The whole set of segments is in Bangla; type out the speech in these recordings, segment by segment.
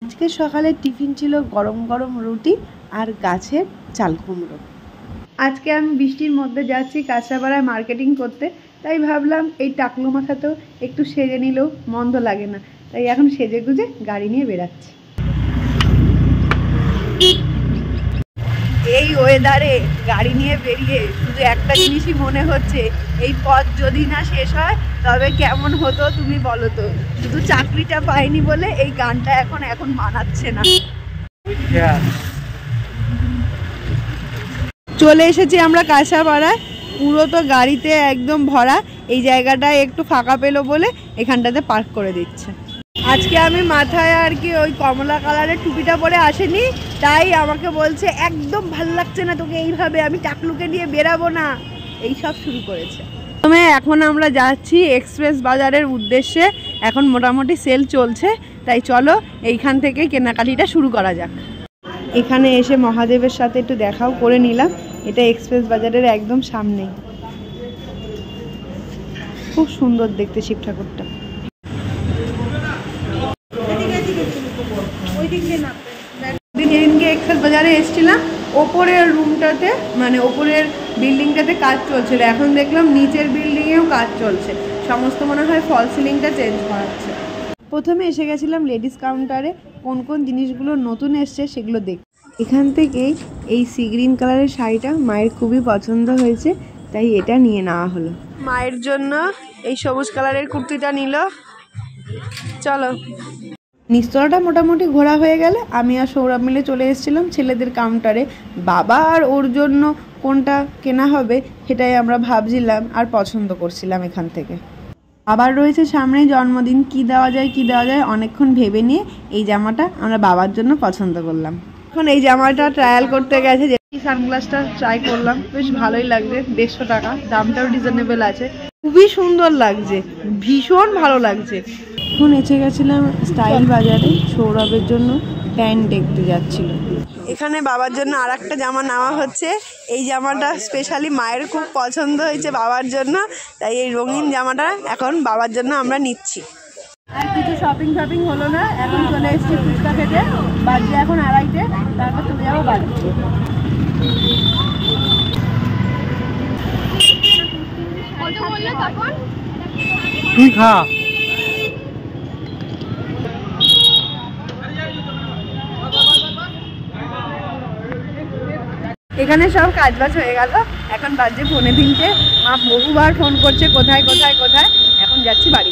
আজকে সকালে টিফিন ছিল গরম গরম রুটি আর গাছের চাল কুমড়ো। আজকে আমি বৃষ্টির মধ্যে যাচ্ছি কাঁচরাপাড়ায় মার্কেটিং করতে, তাই ভাবলাম এই টাকলু মাথাতেও একটু সেজে নিলেও মন্দ লাগে না, তাই এখন সেজে গুজে গাড়ি নিয়ে বেরাচ্ছি। এই ওয়েদারে গাড়ি নিয়ে বেরিয়ে শুধু একটা জিনিসই মনে হচ্ছে, এই পথ যদি না শেষ হয় তবে কেমন হতো তুমি বলো তো। শুধু চাকরিটা পাইনি বলে এই গানটা এখন মানাচ্ছে না। চলে এসেছি আমরা কাঁচরাপাড়ায়, পুরো তো গাড়িতে একদম ভরা। এই জায়গাটায় একটু ফাঁকা পেলো বলে এখানটাতে পার্ক করে দিচ্ছে। আজকে আমি মাথায় আর কি ওই কমলা কালারের টুপিটা পরে আসেনি, তাই আমাকে বলছে একদম ভাল লাগছে না তোকে এইভাবে, আমি টাকলুকে নিয়ে বেরাবো না, এই সব শুরু করেছে। এখন আমরা যাচ্ছি এক্সপ্রেস বাজারের উদ্দেশ্যে। এখন মোটামুটি সেল চলছে, তাই চলো এইখান থেকে কেনাকাটিটা শুরু করা যাক। এখানে এসে মহাদেবের সাথে একটু দেখাও করে নিলাম। এটা এক্সপ্রেস বাজারের একদম সামনেই, খুব সুন্দর দেখতে শিব ঠাকুরটা। যেদিনকে এক্সপ্রেস বাজারে এসেছিলাম ওপরের রুমটাতে মানে ওপরের বিল্ডিংটাতে কাজ চলছিল, এখন দেখলাম নিচের বিল্ডিংয়েও কাজ চলছে, সমস্ত মনে হয় ফল সিলিংটা চেঞ্জ করাচ্ছে। প্রথমে এসে গেছিলাম লেডিস কাউন্টারে, কোন কোন জিনিসগুলো নতুন এসছে সেগুলো দেখ। এখান থেকেই এই সি গ্রিন কালারের শাড়িটা মায়ের খুবই পছন্দ হয়েছে, তাই এটা নিয়ে নেওয়া হলো। মায়ের জন্য এই সবুজ কালারের কুর্তিটা নিল। চলো, নিস্তলাটা মোটামুটি ঘোরা হয়ে গেলে আমি আর সৌরভ মিলে চলে এসেছিলাম ছেলেদের কাউন্টারে। বাবা আর ওর জন্য কোনটা কেনা হবে সেটাই আমরা ভাবছিলাম আর পছন্দ করছিলাম এখান থেকে। আবার রয়েছে সামনে জন্মদিন, কি দেওয়া যায় অনেকক্ষণ ভেবে নিয়ে এই জামাটা আমরা বাবার জন্য পছন্দ করলাম। এখন এই জামাটা ট্রায়াল করতে গেছে, যে সানগ্লাসটা ট্রাই করলাম, বেশ ভালোই লাগছে। 150 টাকা, দামটাও রিজনেবল আছে, খুবই সুন্দর লাগছে, ভীষণ ভালো লাগছে। এখন এসে গেছিলাম স্টাইল বাজারে, সৌরভের জন্য প্যান্ট দেখতে যাচ্ছিল। এখানে বাবার জন্য আর একটা জামা নেওয়া হচ্ছে। এই জামাটা স্পেশালি মায়ের খুব পছন্দ হয়েছে বাবার জন্য, তাই এই রঙিন জামাটা এখন বাবার জন্য আমরা নিচ্ছি। আর কিছু শপিং হলো না, এখন চলে এসেছি ফুচকা খেতে। বাজে এখন 2:30, তারপর চলে যাবো বাড়ি। তুই খা। এখানে সব কাজবাজ হয়ে গেল, এখন বাজে 3:45। মা বহুবার ফোন করছে কোথায়, এখন যাচ্ছি বাড়ি।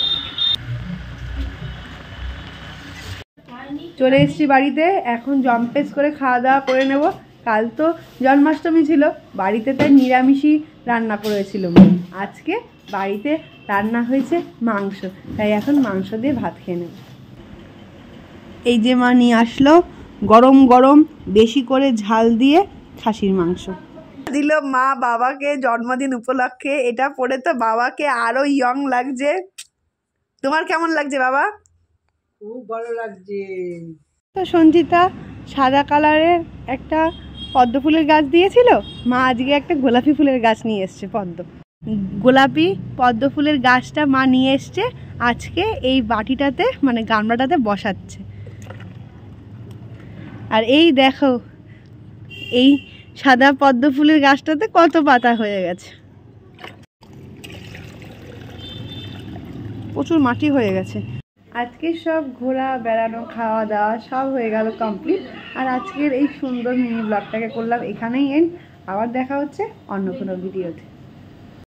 চলে এসেছি বাড়িতে, এখন জম্পেস করে খাওয়া দাওয়া করে নেব। কাল তো জন্মাষ্টমী ছিল বাড়িতে, তাই নিরামিষই রান্না করেছিল। আজকে বাড়িতে রান্না হয়েছে মাংস, তাই এখন মাংস দিয়ে ভাত খেয়ে নেব। এই যে মা নিয়ে আসলো গরম গরম বেশি করে ঝাল দিয়ে খাসির মাংস দিল মা বাবাকে জন্মদিন উপলক্ষে। এটা পরে তো বাবাকে আরো ইয়ং লাগছে। তোমার কেমন লাগছে বাবা? খুব ভালো লাগছে। তো সঞ্চিতা সাদা কালারের একটা পদ্ম ফুলের গাছ দিয়েছিল, মা আজকে একটা গোলাপি ফুলের গাছ নিয়ে এসছে। গোলাপি পদ্ম ফুলের গাছটা মা নিয়ে এসছে, আজকে এই বাটিটাতে মানে গামলাটাতে বসাচ্ছে। আর এই দেখো এই সাদা পদ্ম ফুলের গাছটাতে কত পাতা হয়ে গেছে, প্রচুর মাটি হয়ে গেছে। আজকে সব ঘোরা বেড়ানো খাওয়া দাওয়া সব হয়ে গেল কমপ্লিট। আর আজকের এই সুন্দর মিনি ব্লগটাকে করলাম এখানেই এন্ড। আবার দেখা হচ্ছে অন্য কোনো ভিডিওতে।